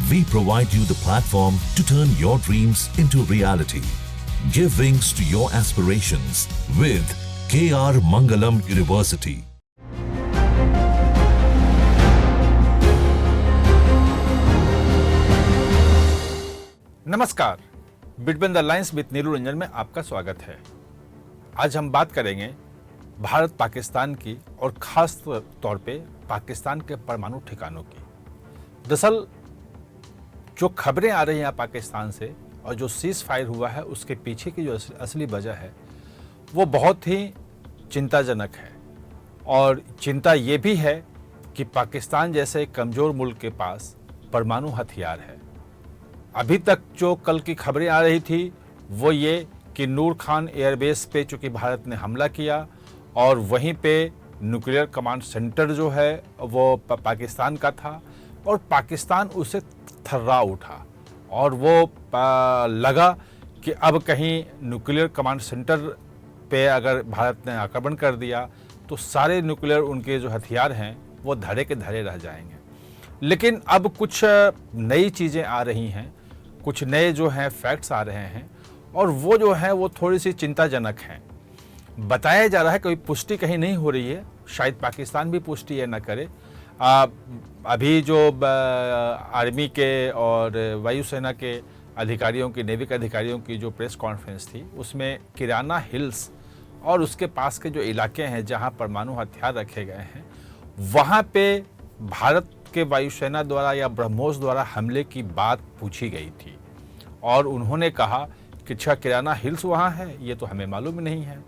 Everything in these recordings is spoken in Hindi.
We provide you the platform to turn your dreams into reality. Give wings to your aspirations with KR Mangalam University. नमस्कार, between the lines with Neeru Ranjan में आपका स्वागत है। आज हम बात करेंगे भारत पाकिस्तान की और ख़ास तौर पे पाकिस्तान के परमाणु ठिकानों की। दरअसल जो खबरें आ रही हैं पाकिस्तान से और जो सीज़ फायर हुआ है उसके पीछे की जो असली वजह है वो बहुत ही चिंताजनक है। और चिंता ये भी है कि पाकिस्तान जैसे कमज़ोर मुल्क के पास परमाणु हथियार है। अभी तक जो कल की खबरें आ रही थी वो ये कि नूर खान एयरबेस पे चूँकि भारत ने हमला किया और वहीं पे न्यूक्लियर कमांड सेंटर जो है वो पाकिस्तान का था और पाकिस्तान उसे थर्रा उठा और वो लगा कि अब कहीं न्यूक्लियर कमांड सेंटर पे अगर भारत ने आक्रमण कर दिया तो सारे न्यूक्लियर उनके जो हथियार हैं वो धरे के धरे रह जाएंगे। लेकिन अब कुछ नई चीज़ें आ रही हैं, कुछ नए जो हैं फैक्ट्स आ रहे हैं और वो जो है वो थोड़ी सी चिंताजनक हैं। बताया जा रहा है कोई पुष्टि कहीं नहीं हो रही है, शायद पाकिस्तान भी पुष्टि ये न करे। अभी जो आर्मी के और वायुसेना के अधिकारियों की, नेवी के अधिकारियों की जो प्रेस कॉन्फ्रेंस थी उसमें किराना हिल्स और उसके पास के जो इलाके हैं जहां परमाणु हथियार रखे गए हैं वहां पे भारत के वायुसेना द्वारा या ब्रह्मोस द्वारा हमले की बात पूछी गई थी और उन्होंने कहा कि अच्छा किराना हिल्स वहाँ है, ये तो हमें मालूम ही नहीं है।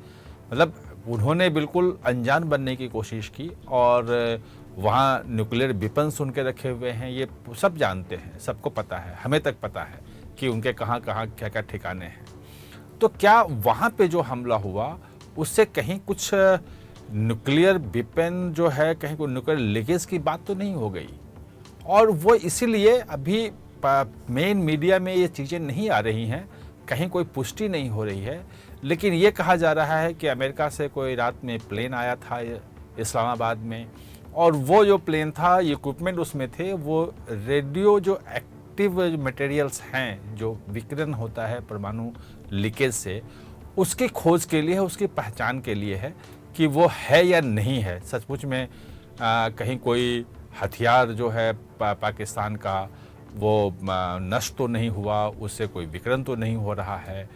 मतलब उन्होंने बिल्कुल अनजान बनने की कोशिश की और वहाँ न्यूक्लियर वेपन्स उनके रखे हुए हैं, ये सब जानते हैं, सबको पता है, हमें तक पता है कि उनके कहाँ कहाँ क्या क्या ठिकाने हैं। तो क्या वहाँ पे जो हमला हुआ उससे कहीं कुछ न्यूक्लियर वेपन जो है, कहीं कोई न्यूक्लियर लीकेज की बात तो नहीं हो गई? और वो इसीलिए अभी मेन मीडिया में ये चीज़ें नहीं आ रही हैं, कहीं कोई पुष्टि नहीं हो रही है। लेकिन ये कहा जा रहा है कि अमेरिका से कोई रात में प्लेन आया था इस्लामाबाद में और वो जो प्लेन था, इक्विपमेंट उसमें थे, वो रेडियो जो एक्टिव मटेरियल्स हैं, जो विकिरण होता है परमाणु लीकेज से, उसकी खोज के लिए है, उसकी पहचान के लिए है कि वो है या नहीं है। सचमुच में कहीं कोई हथियार जो है पाकिस्तान का वो नष्ट तो नहीं हुआ, उससे कोई विकिरण तो नहीं हो रहा है,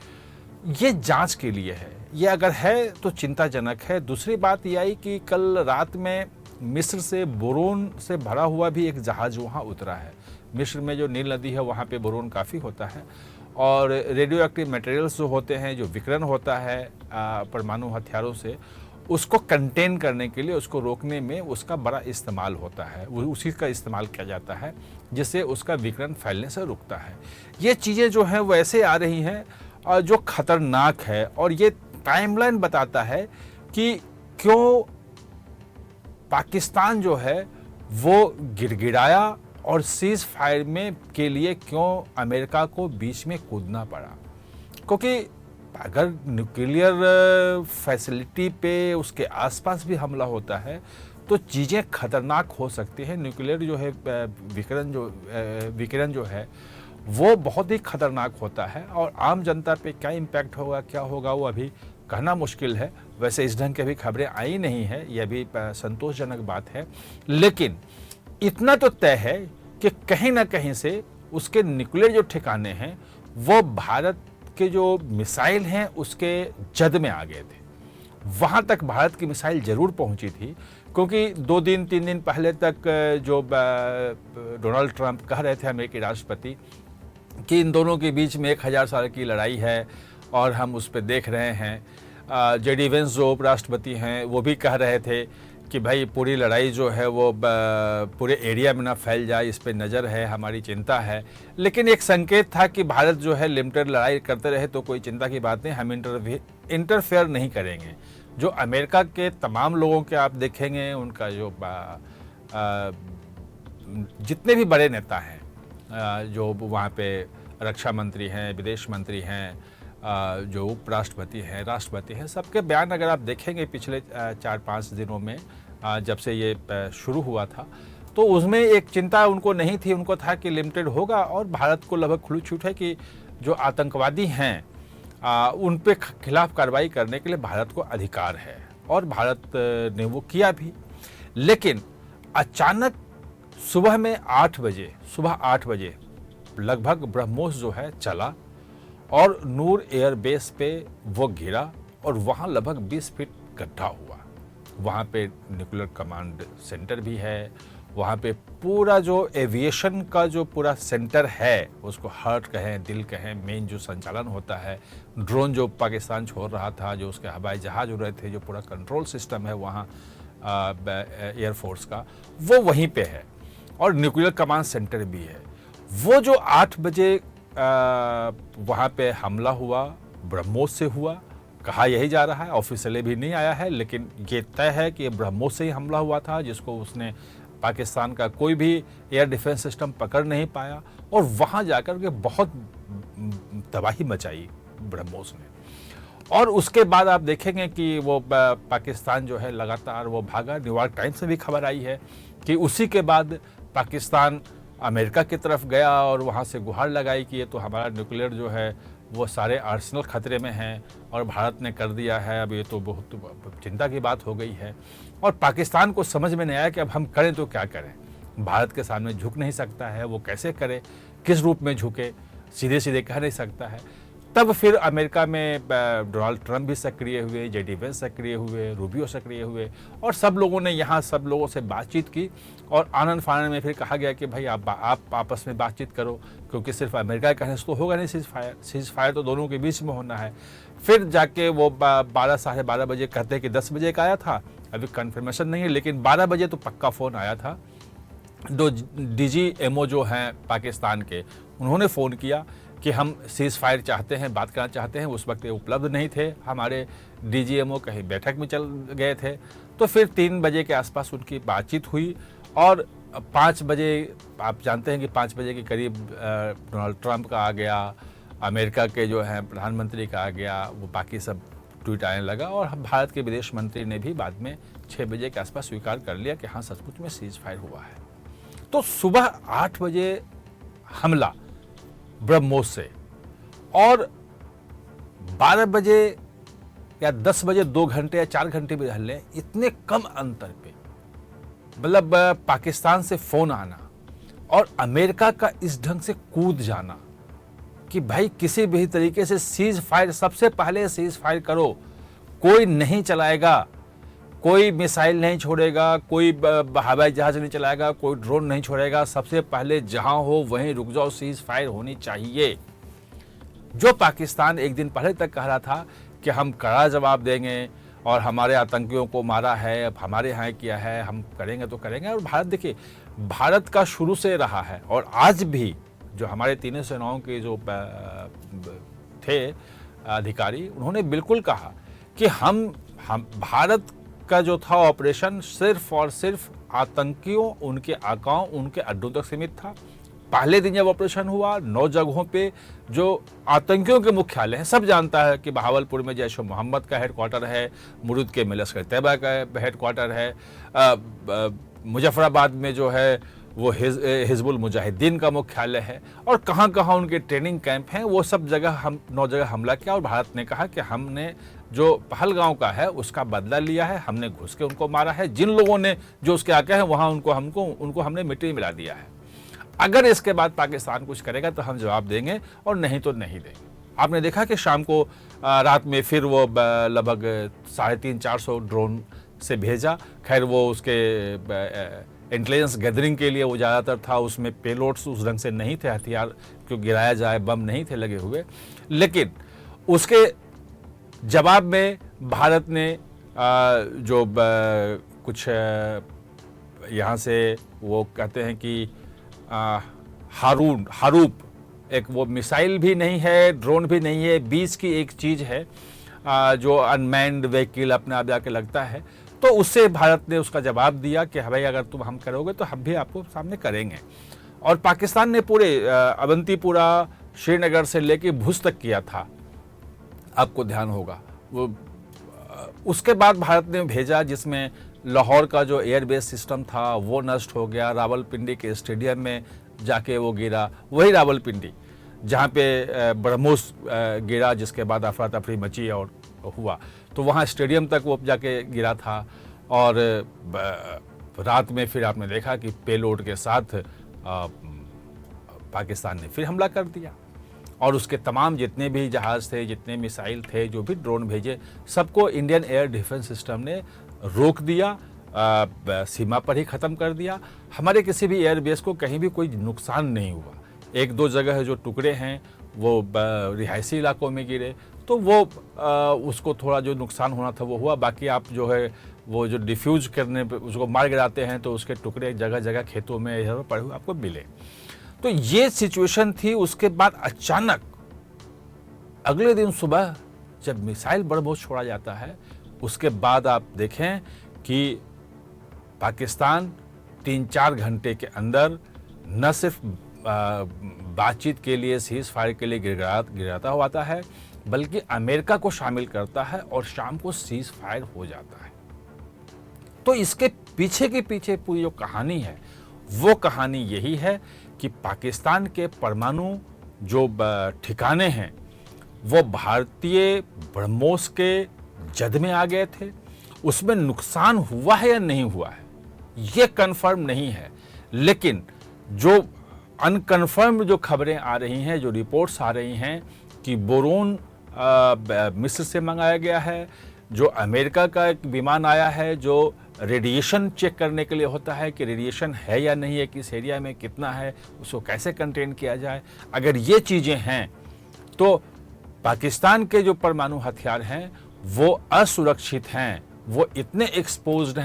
ये जांच के लिए है। ये अगर है तो चिंताजनक है। दूसरी बात यह आई कि कल रात में मिस्र से बोरोन से भरा हुआ भी एक जहाज़ वहाँ उतरा है। मिस्र में जो नील नदी है वहाँ पे बोरोन काफ़ी होता है और रेडियो एक्टिव मटेरियल्स जो होते हैं, जो विकिरण होता है परमाणु हथियारों से, उसको कंटेन करने के लिए, उसको रोकने में उसका बड़ा इस्तेमाल होता है, उसी का इस्तेमाल किया जाता है जिससे उसका विकिरण फैलने से रुकता है। ये चीज़ें जो हैं वो ऐसे आ रही हैं और जो ख़तरनाक है और ये टाइमलाइन बताता है कि क्यों पाकिस्तान जो है वो गिड़गिड़ाया और सीज़ फायर में के लिए क्यों अमेरिका को बीच में कूदना पड़ा। क्योंकि अगर न्यूक्लियर फैसिलिटी पे, उसके आसपास भी हमला होता है तो चीज़ें खतरनाक हो सकती हैं। न्यूक्लियर जो है विकिरण जो है वो बहुत ही खतरनाक होता है और आम जनता पे क्या इम्पैक्ट होगा, क्या होगा, वो अभी कहना मुश्किल है। वैसे इस ढंग की अभी खबरें आई नहीं है, यह भी संतोषजनक बात है। लेकिन इतना तो तय है कि कहीं ना कहीं से उसके न्यूक्लियर जो ठिकाने हैं वो भारत के जो मिसाइल हैं उसके जद में आ गए थे। वहाँ तक भारत की मिसाइल ज़रूर पहुँची थी, क्योंकि 2 दिन 3 दिन पहले तक जो डोनाल्ड ट्रंप कह रहे थे, अमेरिकी राष्ट्रपति, कि इन दोनों के बीच में 1000 साल की लड़ाई है और हम उस पर देख रहे हैं। जेडी वेंस जो उपराष्ट्रपति हैं वो भी कह रहे थे कि भाई पूरी लड़ाई जो है वो पूरे एरिया में ना फैल जाए, इस पे नज़र है, हमारी चिंता है। लेकिन एक संकेत था कि भारत जो है लिमिटेड लड़ाई करते रहे तो कोई चिंता की बात नहीं, हम इंटरफेयर नहीं करेंगे। जो अमेरिका के तमाम लोगों के आप देखेंगे, उनका जो जितने भी बड़े नेता हैं, जो वहाँ पे रक्षा मंत्री हैं, विदेश मंत्री हैं, जो उपराष्ट्रपति हैं, राष्ट्रपति हैं, सबके बयान अगर आप देखेंगे पिछले 4-5 दिनों में, जब से ये शुरू हुआ था, तो उसमें एक चिंता उनको नहीं थी, उनको था कि लिमिटेड होगा और भारत को लगभग खुली छूट है कि जो आतंकवादी हैं उन पे खिलाफ कार्रवाई करने के लिए भारत को अधिकार है, और भारत ने वो किया भी। लेकिन अचानक सुबह 8 बजे लगभग ब्रह्मोस जो है चला और नूर एयरबेस पे वो गिरा और वहाँ लगभग 20 फीट गड्ढा हुआ। वहाँ पे न्यूक्लियर कमांड सेंटर भी है, वहाँ पे पूरा जो एविएशन का जो पूरा सेंटर है, उसको हार्ट कहें, दिल कहें, मेन जो संचालन होता है, ड्रोन जो पाकिस्तान छोड़ रहा था, जो उसके हवाई जहाज उड़ रहे थे, जो पूरा कंट्रोल सिस्टम है वहाँ एयरफोर्स का, वो वहीं पे है और न्यूक्लियर कमांड सेंटर भी है। वो जो 8 बजे वहाँ पे हमला हुआ, ब्रह्मोस से हुआ, कहा यही जा रहा है, ऑफिशियली भी नहीं आया है, लेकिन ये तय है कि ब्रह्मोस से ही हमला हुआ था, जिसको उसने पाकिस्तान का कोई भी एयर डिफेंस सिस्टम पकड़ नहीं पाया और वहाँ जाकर के बहुत तबाही मचाई ब्रह्मोस ने। और उसके बाद आप देखेंगे कि वो पाकिस्तान जो है लगातार वो भागा। न्यूयॉर्क टाइम्स में भी खबर आई है कि उसी के बाद पाकिस्तान अमेरिका की तरफ गया और वहाँ से गुहार लगाई कि ये तो हमारा न्यूक्लियर जो है वो सारे आर्सेनल खतरे में हैं और भारत ने कर दिया है, अब ये तो बहुत चिंता की बात हो गई है। और पाकिस्तान को समझ में नहीं आया कि अब हम करें तो क्या करें। भारत के सामने झुक नहीं सकता है, वो कैसे करे, किस रूप में झुके, सीधे सीधे कह नहीं सकता है। तब फिर अमेरिका में डोनाल्ड ट्रंप भी सक्रिय हुए, जेडी वेंस सक्रिय हुए, रूबियो सक्रिय हुए और सब लोगों ने यहाँ सब लोगों से बातचीत की और आनंद फानंद में फिर कहा गया कि भाई आप आपस में बातचीत करो, क्योंकि सिर्फ अमेरिका के कहने से तो होगा नहीं सीज फायर तो दोनों के बीच में होना है। फिर जाके वो 12 साढ़े 12 बजे कहते हैं कि 10 बजे का आया था, अभी कन्फर्मेशन नहीं है, लेकिन 12 बजे तो पक्का फ़ोन आया था। दो DGMO जो हैं पाकिस्तान के, उन्होंने फ़ोन किया कि हम सीज़ फायर चाहते हैं, बात करना चाहते हैं। उस वक्त ये उपलब्ध नहीं थे, हमारे DGMO कहीं बैठक में चल गए थे। तो फिर 3 बजे के आसपास उनकी बातचीत हुई और 5 बजे, आप जानते हैं कि 5 बजे के करीब डोनाल्ड ट्रंप का आ गया, अमेरिका के जो हैं प्रधानमंत्री का आ गया, वो बाकी सब ट्वीट आने लगा और भारत के विदेश मंत्री ने भी बाद में 6 बजे के आसपास स्वीकार कर लिया कि हाँ सचमुच में सीज़ फायर हुआ है। तो सुबह 8 बजे हमला ब्रह्मोस से और 12 बजे या 10 बजे 2 घंटे या 4 घंटे भी हल्ले, इतने कम अंतर पे मतलब पाकिस्तान से फोन आना और अमेरिका का इस ढंग से कूद जाना कि भाई किसी भी तरीके से सीज फायर, सबसे पहले सीज फायर करो, कोई नहीं चलाएगा, कोई मिसाइल नहीं छोड़ेगा, कोई हवाई जहाज नहीं चलाएगा, कोई ड्रोन नहीं छोड़ेगा, सबसे पहले जहां हो वहीं रुक जाओ, सीज फायर होनी चाहिए। जो पाकिस्तान एक दिन पहले तक कह रहा था कि हम कड़ा जवाब देंगे और हमारे आतंकियों को मारा है, अब हमारे यहाँ किया है, हम करेंगे तो करेंगे। और भारत, देखिए, भारत का शुरू से रहा है और आज भी जो हमारे तीनों सेनाओं के जो थे अधिकारी, उन्होंने बिल्कुल कहा कि हम भारत का जो था ऑपरेशन सिर्फ और सिर्फ आतंकियों, उनके आकाओं, उनके अड्डों तक सीमित था। पहले दिन जब ऑपरेशन हुआ 9 जगहों पे जो आतंकियों के मुख्यालय हैं, सब जानता है कि बहावलपुर में जैश मोहम्मद का हेडक्वार्टर है, मुरुद के में लश्कर तैयबा का हेडक्वार्टर है, मुजफ्फराबाद में जो है वो हिजबुल मुजाहिदीन का मुख्यालय है और कहाँ कहाँ उनके ट्रेनिंग कैंप हैं, वो सब जगह हम 9 जगह हमला किया। और भारत ने कहा कि हमने जो पहलगांव का है उसका बदला लिया है, हमने घुस के उनको मारा है, जिन लोगों ने जो उसके आके हैं वहाँ उनको हमने मिट्टी मिला दिया है। अगर इसके बाद पाकिस्तान कुछ करेगा तो हम जवाब देंगे और नहीं तो नहीं देंगे। आपने देखा कि शाम को रात में फिर वो लगभग 350-400 ड्रोन से भेजा। खैर वो उसके इंटेलिजेंस गैदरिंग के लिए वो ज़्यादातर था, उसमें पेलोड्स उस ढंग से नहीं थे, हथियार क्यों गिराया जाए, बम नहीं थे लगे हुए। लेकिन उसके जवाब में भारत ने जो कुछ यहाँ से वो कहते हैं कि हारूप, एक वो मिसाइल भी नहीं है, ड्रोन भी नहीं है, बीच की एक चीज़ है जो अनमैन्ड व्हीकल अपने आप जाके लगता है। तो उससे भारत ने उसका जवाब दिया कि भाई अगर तुम हम करोगे तो हम भी आपको सामने करेंगे। और पाकिस्तान ने पूरे अवंतीपुरा, श्रीनगर से लेके भुज तक किया था, आपको ध्यान होगा वो। उसके बाद भारत ने भेजा जिसमें लाहौर का जो एयरबेस सिस्टम था वो नष्ट हो गया, रावलपिंडी के स्टेडियम में जाके वो गिरा, वही रावलपिंडी जहाँ पे ब्रह्मोस गिरा, जिसके बाद अफरा तफरी मची और हुआ, तो वहाँ स्टेडियम तक वो जाके गिरा था। और रात में फिर आपने देखा कि पेलोड के साथ पाकिस्तान ने फिर हमला कर दिया और उसके तमाम जितने भी जहाज़ थे, जितने मिसाइल थे, जो भी ड्रोन भेजे, सबको इंडियन एयर डिफेंस सिस्टम ने रोक दिया, सीमा पर ही ख़त्म कर दिया। हमारे किसी भी एयरबेस को कहीं भी कोई नुकसान नहीं हुआ। एक दो जगह जो टुकड़े हैं वो रिहायशी इलाकों में गिरे, तो वो उसको थोड़ा जो नुकसान होना था वो हुआ। बाकी आप जो है वो जो डिफ्यूज करने पे उसको मार गिराते हैं तो उसके टुकड़े जगह जगह खेतों में इधर पड़े हुए आपको मिले। तो ये सिचुएशन थी। उसके बाद अचानक अगले दिन सुबह जब मिसाइल ब्रह्मोस छोड़ा जाता है, उसके बाद आप देखें कि पाकिस्तान 3-4 घंटे के अंदर न सिर्फ बातचीत के लिए, सीज फायर के लिए गिराता हुआ आता है, बल्कि अमेरिका को शामिल करता है और शाम को सीज फायर हो जाता है। तो इसके पीछे के पीछे पूरी जो कहानी है वो कहानी यही है कि पाकिस्तान के परमाणु जो ठिकाने हैं वो भारतीय ब्रह्मोस के जद में आ गए थे। उसमें नुकसान हुआ है या नहीं हुआ है ये कंफर्म नहीं है, लेकिन जो अनकन्फर्म जो खबरें आ रही हैं, जो रिपोर्ट्स आ रही हैं कि बोरोन मिस्र से मंगाया गया है, जो अमेरिका का एक विमान आया है जो रेडिएशन चेक करने के लिए होता है कि रेडिएशन है या नहीं है, किस एरिया में कितना है, उसको कैसे कंटेन किया जाए। अगर ये चीज़ें हैं तो पाकिस्तान के जो परमाणु हथियार हैं वो असुरक्षित हैं, वो इतने एक्सपोज्ड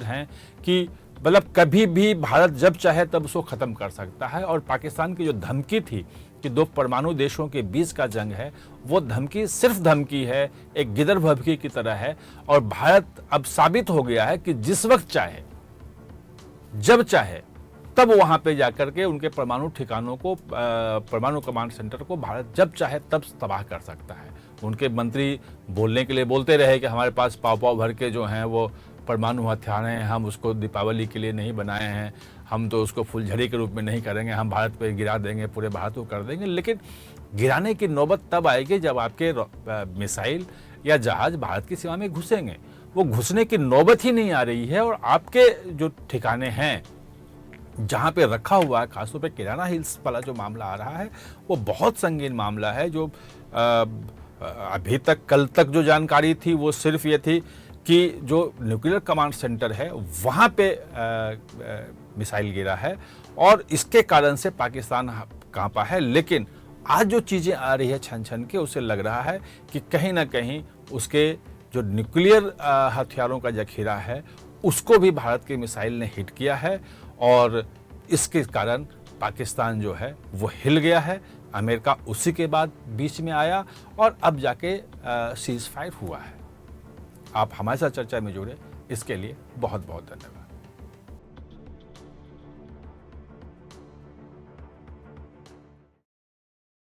हैं कि मतलब कभी भी भारत जब चाहे तब उसको ख़त्म कर सकता है। और पाकिस्तान की जो धमकी थी कि दो परमाणु देशों के बीच का जंग है, वो धमकी सिर्फ धमकी है, एक गिदड़ भभकी की तरह है। और भारत अब साबित हो गया है कि जिस वक्त चाहे, जब चाहे, तब वहां पे जाकर के उनके परमाणु ठिकानों को, परमाणु कमांड सेंटर को भारत जब चाहे तब तबाह कर सकता है। उनके मंत्री बोलने के लिए बोलते रहे कि हमारे पास पाव भर के जो हैं वो परमाणु हथियार हैं, हम उसको दीपावली के लिए नहीं बनाए हैं, हम तो उसको फुलझड़ी के रूप में नहीं करेंगे, हम भारत पे गिरा देंगे, पूरे भारत को कर देंगे। लेकिन गिराने की नौबत तब आएगी जब आपके मिसाइल या जहाज भारत की सीमा में घुसेंगे। वो घुसने की नौबत ही नहीं आ रही है। और आपके जो ठिकाने हैं जहाँ पे रखा हुआ है, खासतौर पे किराना हिल्स वाला जो मामला आ रहा है वो बहुत संगीन मामला है। जो अभी तक, कल तक जो जानकारी थी वो सिर्फ ये थी कि जो न्यूक्लियर कमांड सेंटर है वहाँ पे मिसाइल गिरा है और इसके कारण से पाकिस्तान कांपा है। लेकिन आज जो चीज़ें आ रही है छन छन के, उसे लग रहा है कि कहीं ना कहीं उसके जो न्यूक्लियर हथियारों का जखीरा है उसको भी भारत के मिसाइल ने हिट किया है और इसके कारण पाकिस्तान जो है वो हिल गया है। अमेरिका उसी के बाद बीच में आया और अब जाके सीज फायर हुआ है। आप हमारे साथ चर्चा में जुड़े, इसके लिए बहुत बहुत धन्यवाद।